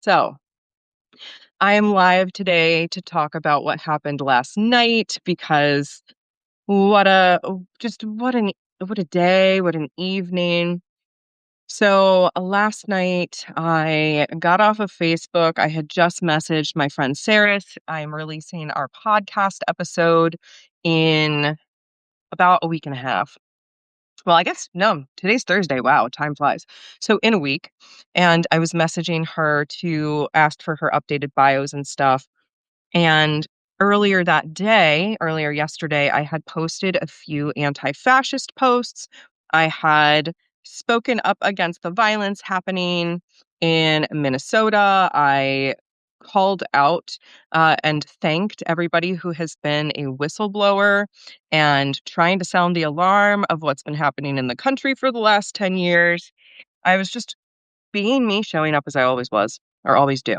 So, I am live today to talk about what happened last night because what a just what a day, what an evening. So, last night I got off of Facebook. I had just messaged my friend Saris. I'm releasing our podcast episode in about a week and a half. Well, I guess no, today's Thursday. Wow, time flies. So in a week, and I was messaging her to ask for her updated bios and stuff. And earlier yesterday, I had posted a few anti-fascist posts. I had spoken up against the violence happening in Minnesota. I called out and thanked everybody who has been a whistleblower and trying to sound the alarm of what's been happening in the country for the last 10 years. I was just being me, showing up as I always was or always do.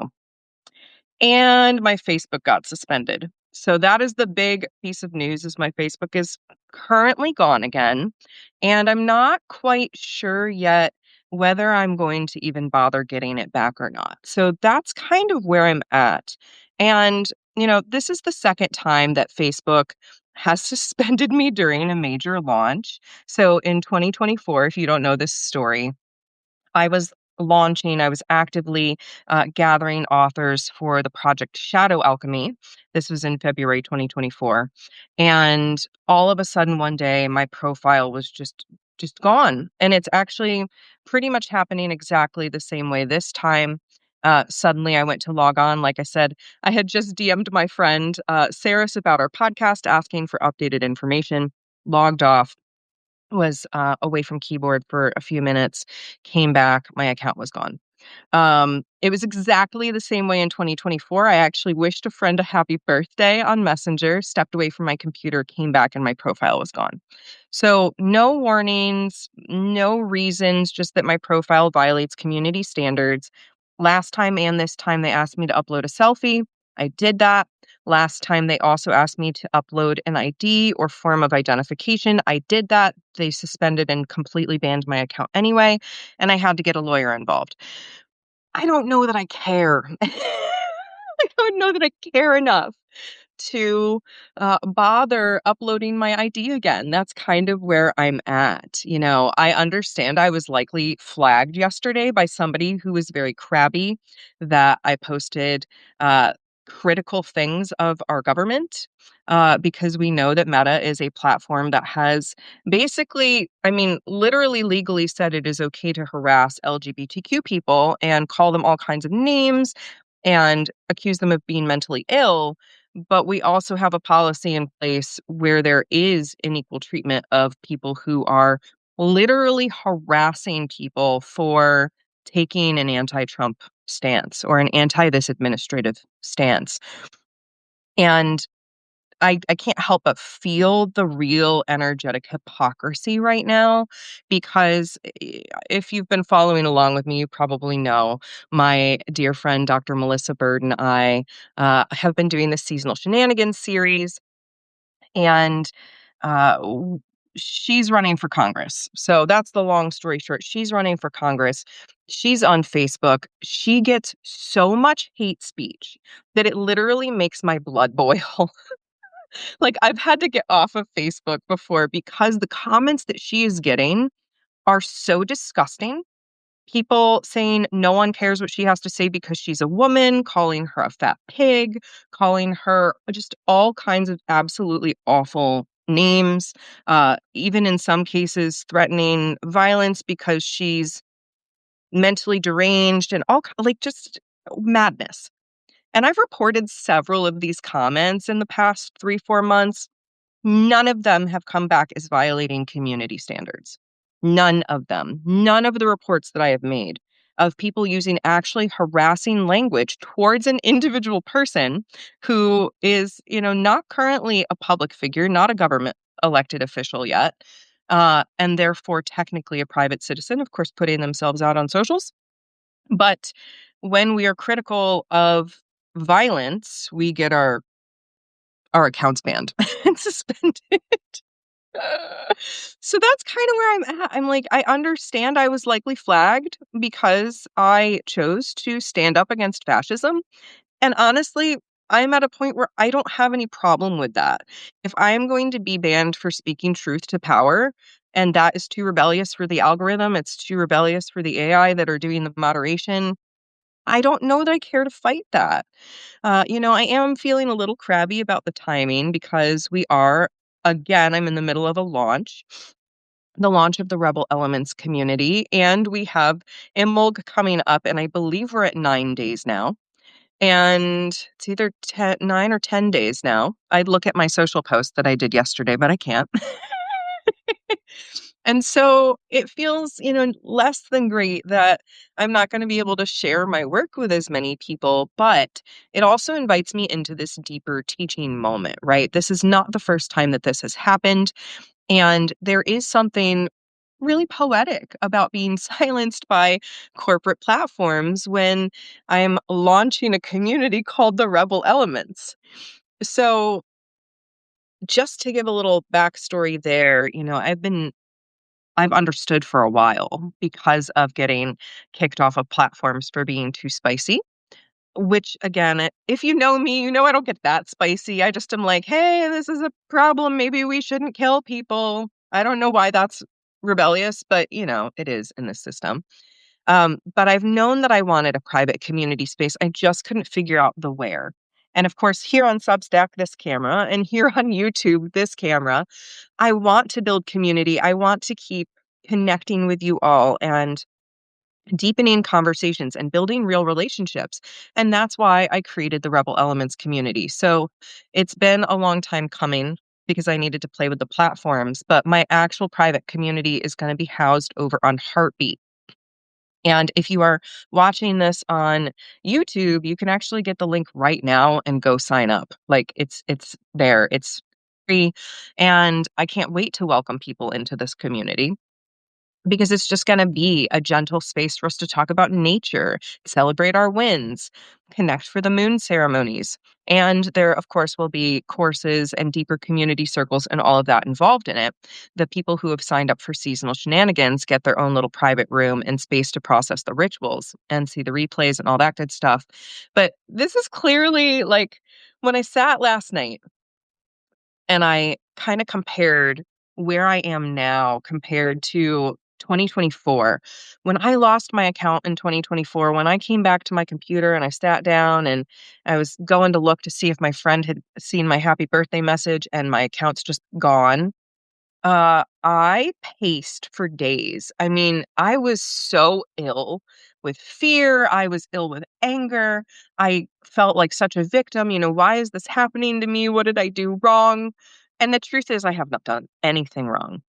And my Facebook got suspended. So that is the big piece of news is my Facebook is currently gone again. And I'm not quite sure yet whether I'm going to even bother getting it back or not. So that's kind of where I'm at. And, this is the second time that Facebook has suspended me during a major launch. So in 2024, if you don't know this story, I was actively gathering authors for the project Shadow Alchemy. This was in February 2024. And all of a sudden one day my profile was just gone. And it's actually pretty much happening exactly the same way this time. Suddenly I went to log on. Like I said, I had just DM'd my friend Saris about our podcast asking for updated information, logged off, was away from keyboard for a few minutes, came back, my account was gone. It was exactly the same way in 2024. I actually wished a friend a happy birthday on Messenger, stepped away from my computer, came back, and my profile was gone. So, no warnings, no reasons, just that my profile violates community standards. Last time and this time, they asked me to upload a selfie. I did that. Last time, they also asked me to upload an ID or form of identification. I did that. They suspended and completely banned my account anyway, and I had to get a lawyer involved. I don't know that I care. I don't know that I care enough to bother uploading my ID again. That's kind of where I'm at. I understand I was likely flagged yesterday by somebody who was very crabby that I posted critical things of our government because we know that Meta is a platform that has basically, I mean, literally legally said it is okay to harass LGBTQ people and call them all kinds of names and accuse them of being mentally ill. But we also have a policy in place where there is an equal treatment of people who are literally harassing people for taking an anti-Trump stance or an anti-this administrative stance. And I can't help but feel the real energetic hypocrisy right now because if you've been following along with me, you probably know my dear friend Dr. Melissa Bird and I have been doing this seasonal shenanigans series, and she's running for Congress. So that's the long story short. She's running for Congress. She's on Facebook. She gets so much hate speech that it literally makes my blood boil. Like, I've had to get off of Facebook before because the comments that she is getting are so disgusting. People saying no one cares what she has to say because she's a woman, calling her a fat pig, calling her just all kinds of absolutely awful names, even in some cases threatening violence because she's mentally deranged and like just madness. And I've reported several of these comments in the past 3, 4 months. None of them have come back as violating community standards. None of them. None of the reports that I have made of people using actually harassing language towards an individual person who is, not currently a public figure, not a government elected official yet, and therefore technically a private citizen, of course, putting themselves out on socials. But when we are critical of violence, we get our accounts banned and suspended. So that's kinda where I'm at. I'm like, I understand I was likely flagged because I chose to stand up against fascism, and honestly, I'm at a point where I don't have any problem with that. If I am going to be banned for speaking truth to power, and that is too rebellious for the algorithm, it's too rebellious for the AI that are doing the moderation, I don't know that I care to fight that. I am feeling a little crabby about the timing because again, I'm in the middle of a launch, the launch of the Rebel Elements community, and we have Imbolg coming up, and I believe we're at 9 days now. And it's either 9 or 10 days now. I'd look at my social post that I did yesterday, but I can't. And so it feels, less than great that I'm not going to be able to share my work with as many people, but it also invites me into this deeper teaching moment, right? This is not the first time that this has happened. And there is something really poetic about being silenced by corporate platforms when I'm launching a community called the Rebel Elements. So, just to give a little backstory there, I've understood for a while because of getting kicked off of platforms for being too spicy. Which again, if you know me, you know I don't get that spicy. I just am like, "Hey, this is a problem. Maybe we shouldn't kill people." I don't know why that's rebellious, but, it is in this system. But I've known that I wanted a private community space. I just couldn't figure out the where. And of course, here on Substack, this camera, and here on YouTube, this camera, I want to build community. I want to keep connecting with you all and deepening conversations and building real relationships. And that's why I created the Rebel Elements community. So it's been a long time coming because I needed to play with the platforms, but my actual private community is going to be housed over on Heartbeat. And if you are watching this on YouTube, you can actually get the link right now and go sign up. Like it's there. It's free, and I can't wait to welcome people into this community because it's just going to be a gentle space for us to talk about nature, celebrate our wins, connect for the moon ceremonies. And there, of course, will be courses and deeper community circles and all of that involved in it. The people who have signed up for seasonal shenanigans get their own little private room and space to process the rituals and see the replays and all that good stuff. But this is clearly like when I sat last night and I kinda compared where I am now compared to 2024. When I lost my account in 2024, when I came back to my computer and I sat down and I was going to look to see if my friend had seen my happy birthday message and my account's just gone, I paced for days. I mean, I was so ill with fear, I was ill with anger, I felt like such a victim, "Why is this happening to me? What did I do wrong?" And the truth is I have not done anything wrong.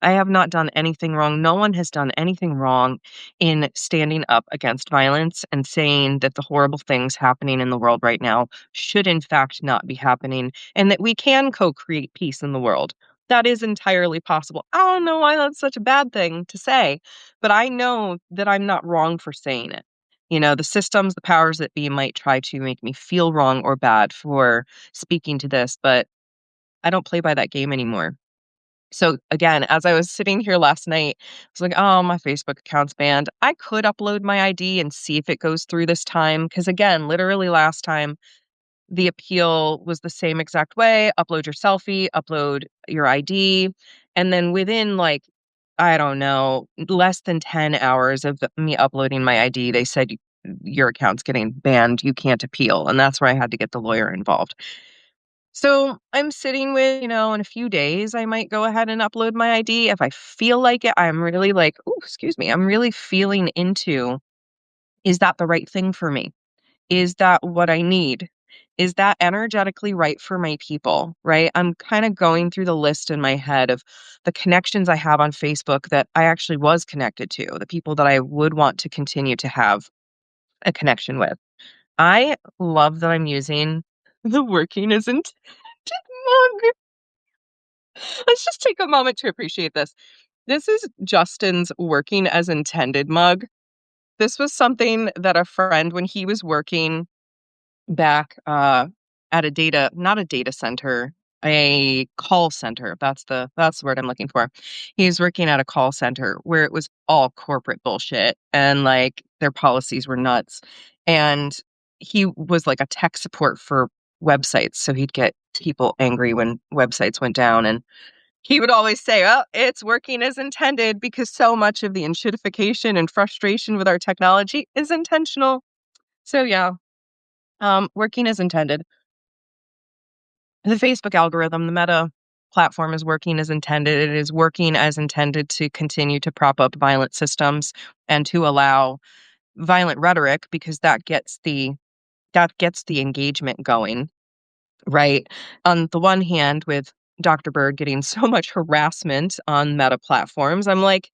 I have not done anything wrong. No one has done anything wrong in standing up against violence and saying that the horrible things happening in the world right now should, in fact, not be happening and that we can co create peace in the world. That is entirely possible. I don't know why that's such a bad thing to say, but I know that I'm not wrong for saying it. The systems, the powers that be might try to make me feel wrong or bad for speaking to this, but I don't play by that game anymore. So again, as I was sitting here last night, I was like, "Oh, my Facebook account's banned." I could upload my ID and see if it goes through this time. Because again, literally last time, the appeal was the same exact way. Upload your selfie, upload your ID, and then within, like, I don't know, less than 10 hours of me uploading my ID, they said, "Your account's getting banned. You can't appeal." And that's where I had to get the lawyer involved. So I'm sitting with, in a few days, I might go ahead and upload my ID. If I feel like it, I'm really like, oh, excuse me, I'm really feeling into, is that the right thing for me? Is that what I need? Is that energetically right for my people? Right? I'm kind of going through the list in my head of the connections I have on Facebook that I actually was connected to, the people that I would want to continue to have a connection with. I love that I'm using the working as intended mug. Let's just take a moment to appreciate this. This is Justin's working as intended mug. This was something that a friend, when he was working back at not a data center. a call center. That's the word I'm looking for. He was working at a call center where it was all corporate bullshit and like their policies were nuts. And he was like a tech support for websites. So he'd get people angry when websites went down. And he would always say, "Oh, it's working as intended," because so much of the enshittification and frustration with our technology is intentional. So yeah, working as intended. The Facebook algorithm, the Meta platform is working as intended. It is working as intended to continue to prop up violent systems and to allow violent rhetoric because that gets the engagement going, right? On the one hand, with Dr. Bird getting so much harassment on Meta platforms, I'm like,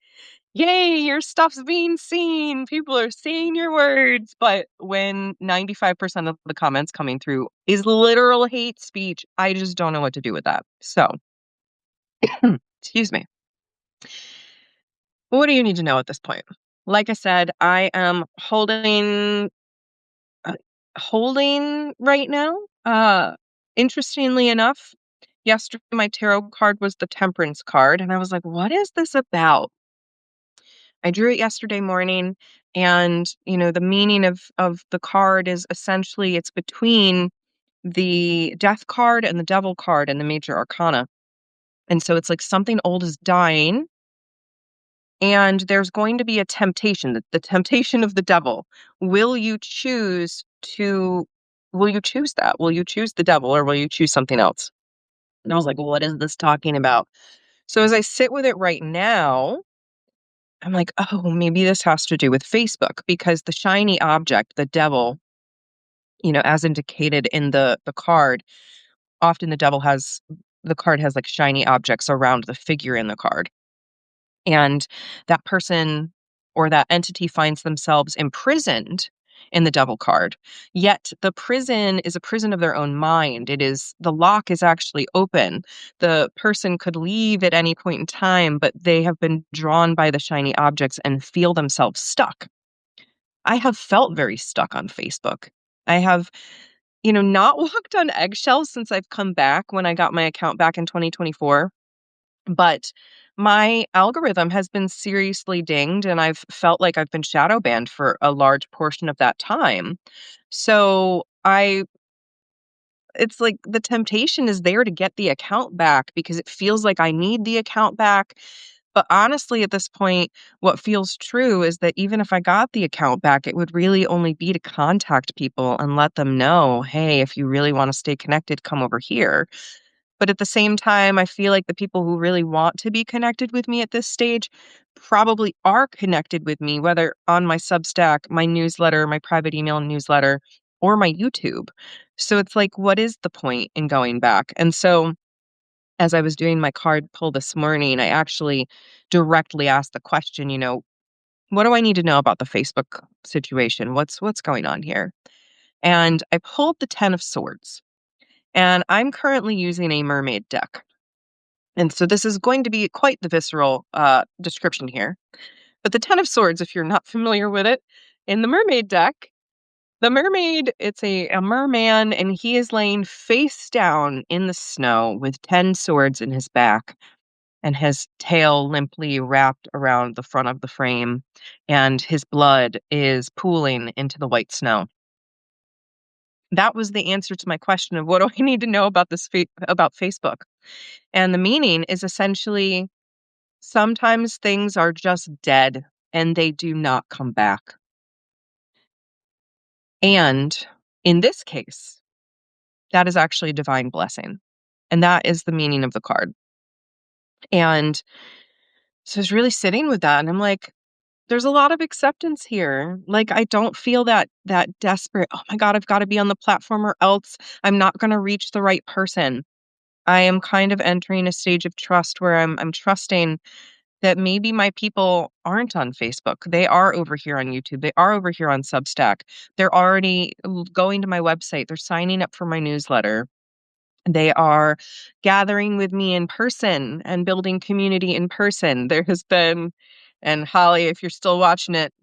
yay, your stuff's being seen. People are seeing your words. But when 95% of the comments coming through is literal hate speech, I just don't know what to do with that. So, excuse me. What do you need to know at this point? Like I said, I am uh, holding right now. Interestingly enough, yesterday my tarot card was the Temperance card, and I was like, what is this about? I drew it yesterday morning, and the meaning of the card is essentially it's between the Death card and the Devil card and the Major Arcana. And so it's like something old is dying, and there's going to be a temptation, the temptation of the devil. Will you choose to will you choose that? Will you choose the devil or will you choose something else? And I was like, what is this talking about? So as I sit with it right now, I'm like, oh, maybe this has to do with Facebook because the shiny object, the devil, as indicated in the card, often the card has like shiny objects around the figure in the card. And that person or that entity finds themselves imprisoned in the devil card. Yet the prison is a prison of their own mind. The lock is actually open. The person could leave at any point in time, but they have been drawn by the shiny objects and feel themselves stuck. I have felt very stuck on Facebook. I have, not walked on eggshells since I've come back when I got my account back in 2024. But my algorithm has been seriously dinged, and I've felt like I've been shadow banned for a large portion of that time. So it's like the temptation is there to get the account back because it feels like I need the account back. But honestly, at this point, what feels true is that even if I got the account back, it would really only be to contact people and let them know, hey, if you really want to stay connected, come over here. But at the same time, I feel like the people who really want to be connected with me at this stage probably are connected with me, whether on my Substack, my newsletter, my private email newsletter, or my YouTube. So it's like, what is the point in going back? And so as I was doing my card pull this morning, I actually directly asked the question, what do I need to know about the Facebook situation? What's going on here? And I pulled the 10 of Swords. And I'm currently using a mermaid deck. And so this is going to be quite the visceral description here. But the 10 of Swords, if you're not familiar with it, in the mermaid deck, the mermaid, it's a merman, and he is laying face down in the snow with 10 swords in his back and his tail limply wrapped around the front of the frame, and his blood is pooling into the white snow. That was the answer to my question of what do I need to know about about Facebook? And the meaning is essentially sometimes things are just dead and they do not come back. And in this case, that is actually a divine blessing. And that is the meaning of the card. And so I was really sitting with that and I'm like, there's a lot of acceptance here. Like I don't feel that desperate, oh my God, I've got to be on the platform or else I'm not going to reach the right person. I am kind of entering a stage of trust where I'm trusting that maybe my people aren't on Facebook. They are over here on YouTube. They are over here on Substack. They're already going to my website. They're signing up for my newsletter. They are gathering with me in person and building community in person. There has been, and Holly, if you're still watching it,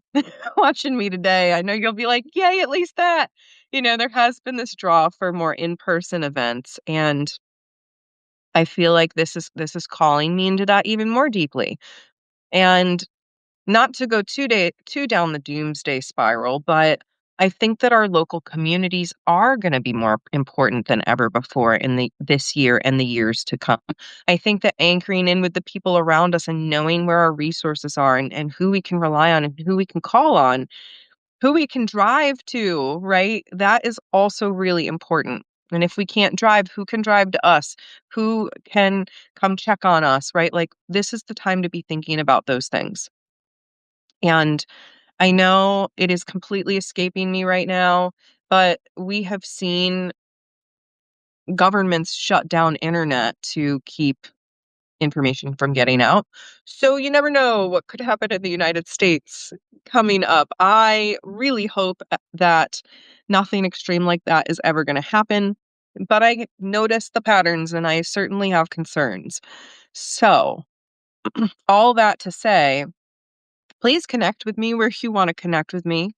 watching me today, I know you'll be like, yay, at least that. There has been this draw for more in person events. And I feel like this is calling me into that even more deeply. And not to go too down the doomsday spiral, but I think that our local communities are gonna be more important than ever before in this year and the years to come. I think that anchoring in with the people around us and knowing where our resources are and who we can rely on and who we can call on, who we can drive to, right? That is also really important. And if we can't drive, who can drive to us? Who can come check on us, right? Like, this is the time to be thinking about those things. And I know it is completely escaping me right now, but we have seen governments shut down internet to keep information from getting out. So you never know what could happen in the United States coming up. I really hope that nothing extreme like that is ever going to happen, but I notice the patterns and I certainly have concerns. So, all that to say, please connect with me where you want to connect with me.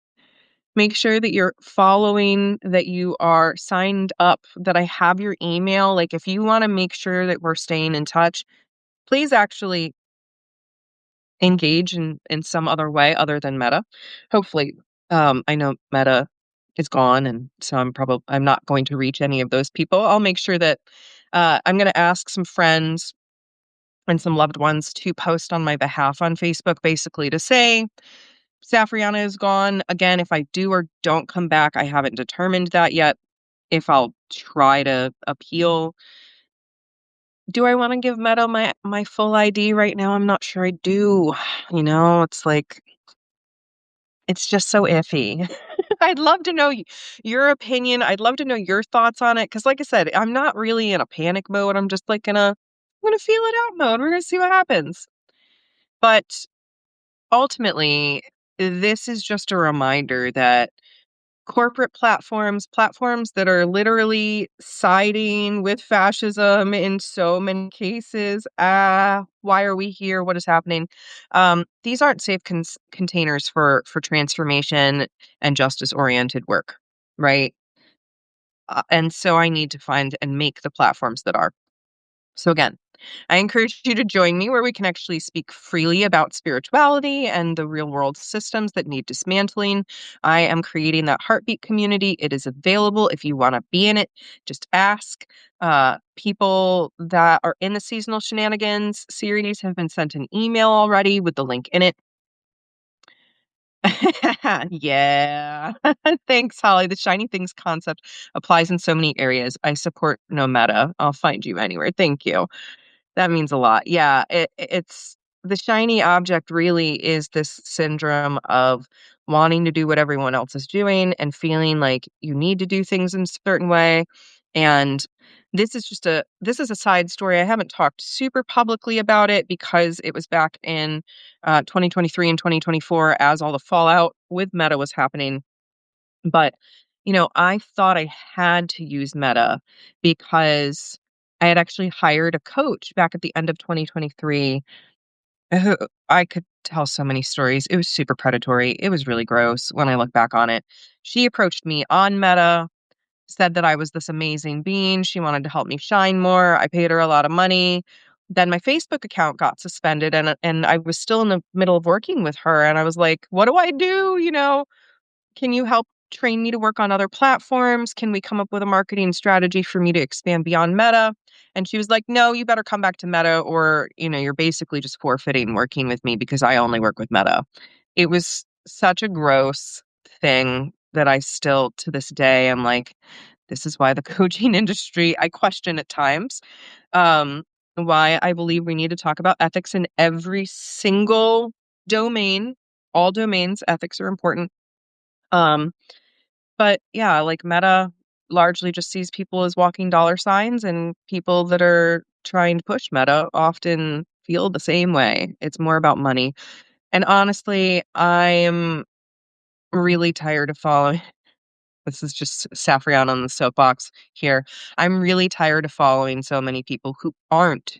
Make sure that you're following, that you are signed up, that I have your email. Like, if you want to make sure that we're staying in touch, please actually engage in some other way other than Meta. Hopefully, I know Meta is gone, and so I'm not going to reach any of those people. I'll make sure that I'm going to ask some friends and some loved ones to post on my behalf on Facebook, basically to say Safriana is gone. Again, if I do or don't come back, I haven't determined that yet. If I'll try to appeal. Do I wanna give Meta my full ID right now? I'm not sure I do. It's like it's just so iffy. I'd love to know your opinion. I'd love to know your thoughts on it because, like I said, I'm not really in a panic mode. I'm just, like, I'm gonna feel it out mode. We're gonna see what happens. But ultimately, this is just a reminder that corporate platforms that are literally siding with fascism in so many cases. Why are we here? What is happening? These aren't safe containers for transformation and justice-oriented work, right? And so I need to find and make the platforms that are. So again, I encourage you to join me where we can actually speak freely about spirituality and the real world systems that need dismantling. I am creating that heartbeat community. It is available if you want to be in it. Just ask. People that are in the seasonal shenanigans series have been sent an email already with the link in it. Yeah. Thanks, Holly. The shiny things concept applies in so many areas. I support no meta. I'll find you anywhere. Thank you. That means a lot. Yeah, it's the shiny object really is this syndrome of wanting to do what everyone else is doing and feeling like you need to do things in a certain way. And this is a side story. I haven't talked super publicly about it because it was back in 2023 and 2024 as all the fallout with Meta was happening. But, I thought I had to use Meta because I had actually hired a coach back at the end of 2023 who I could tell so many stories. It was super predatory. It was really gross when I look back on it. She approached me on Meta, said that I was this amazing being. She wanted to help me shine more. I paid her a lot of money. Then my Facebook account got suspended and I was still in the middle of working with her and I was like, "What do I do?" Can you help train me to work on other platforms? Can we come up with a marketing strategy for me to expand beyond Meta? And she was like, no, you better come back to Meta or, you're basically just forfeiting working with me because I only work with Meta. It was such a gross thing that I still, to this day, am like, this is why the coaching industry, I question at times, um, why I believe we need to talk about ethics in every single domain. All domains, ethics are important. Um, but yeah, like Meta largely just sees people as walking dollar signs, and people that are trying to push Meta often feel the same way. It's more about money. And honestly, I'm really tired of following. This is just Safrian on the soapbox here. I'm really tired of following so many people who aren't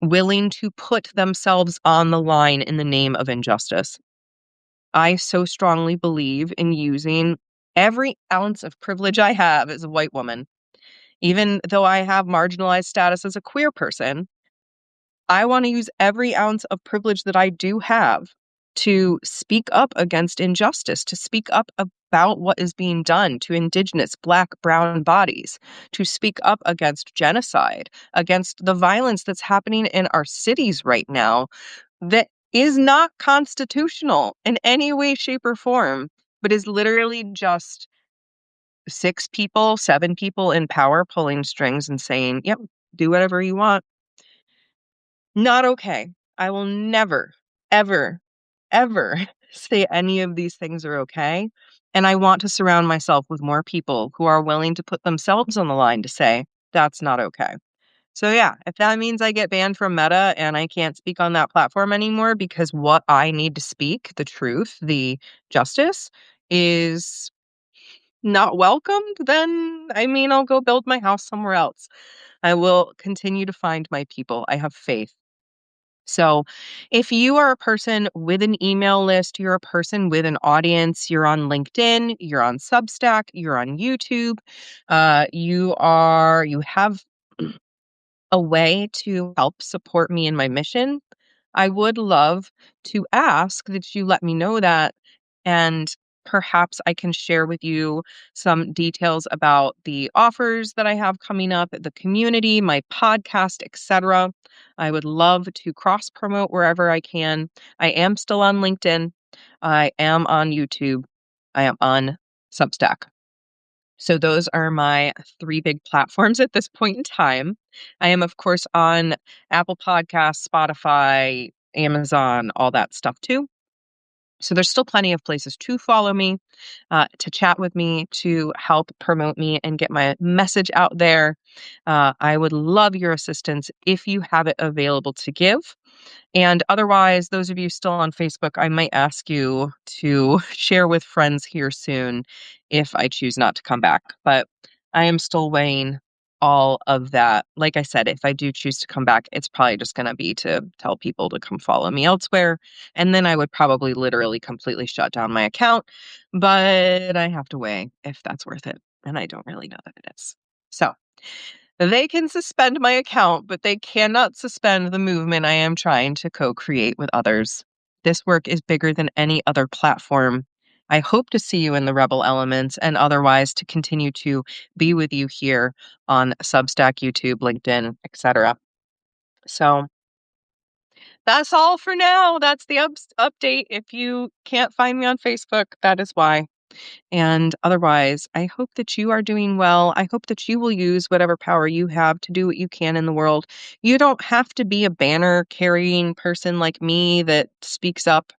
willing to put themselves on the line in the name of injustice. I so strongly believe in using every ounce of privilege I have as a white woman Even though I have marginalized status as a queer person, I want to use every ounce of privilege that I do have to speak up against injustice, to speak up about what is being done to Indigenous, Black, brown bodies, to speak up against genocide, against the violence that's happening in our cities right now that is not constitutional in any way, shape, or form, but is literally just 6 people, 7 people in power pulling strings and saying, yep, do whatever you want. Not okay. I will never, ever, ever say any of these things are okay. And I want to surround myself with more people who are willing to put themselves on the line to say, that's not okay. So, yeah, if that means I get banned from Meta and I can't speak on that platform anymore because what I need to speak, the truth, the justice, is not welcomed, then I mean, I'll go build my house somewhere else. I will continue to find my people. I have faith. So, if you are a person with an email list, you're a person with an audience, you're on LinkedIn, you're on Substack, you're on YouTube, you have a way to help support me in my mission, I would love to ask that you let me know that, and perhaps I can share with you some details about the offers that I have coming up, the community, my podcast, etc. I would love to cross promote wherever I can. I am still on LinkedIn. I am on YouTube. I am on Substack. So those are my 3 big platforms at this point in time. I am, of course, on Apple Podcasts, Spotify, Amazon, all that stuff too. So there's still plenty of places to follow me, to chat with me, to help promote me and get my message out there. I would love your assistance if you have it available to give. And otherwise, those of you still on Facebook, I might ask you to share with friends here soon if I choose not to come back. But I am still weighing all of that. Like I said, if I do choose to come back, it's probably just going to be to tell people to come follow me elsewhere. And then I would probably literally completely shut down my account. But I have to weigh if that's worth it. And I don't really know that it is. So they can suspend my account, but they cannot suspend the movement I am trying to co-create with others. This work is bigger than any other platform. I hope to see you in the Rebel Elements and otherwise to continue to be with you here on Substack, YouTube, LinkedIn, etc. So that's all for now. That's the update. If you can't find me on Facebook, that is why. And otherwise, I hope that you are doing well. I hope that you will use whatever power you have to do what you can in the world. You don't have to be a banner carrying person like me that speaks up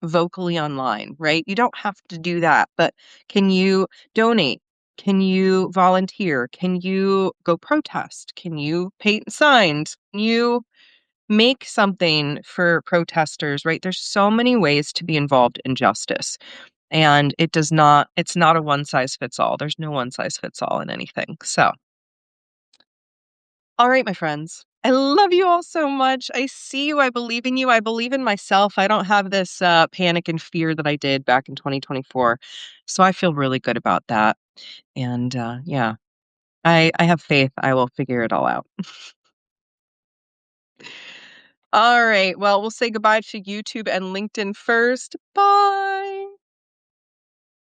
vocally online, right? You don't have to do that. But can you donate? Can you volunteer? Can you go protest? Can you paint signs? Can you make something for protesters, right? There's so many ways to be involved in justice. And it's not a one size fits all. There's no one size fits all in anything. So, all right, my friends. I love you all so much. I see you. I believe in you. I believe in myself. I don't have this panic and fear that I did back in 2024. So I feel really good about that. And yeah, I have faith. I will figure it all out. All right. Well, we'll say goodbye to YouTube and LinkedIn first. Bye.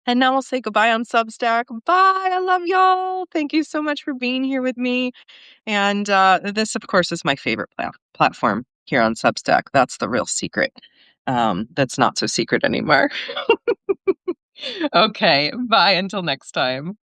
And now we'll say goodbye on Substack. Bye. I love y'all. Thank you so much for being here with me. And this, of course, is my favorite platform here on Substack. That's the real secret. That's not so secret anymore. Okay. Bye until next time.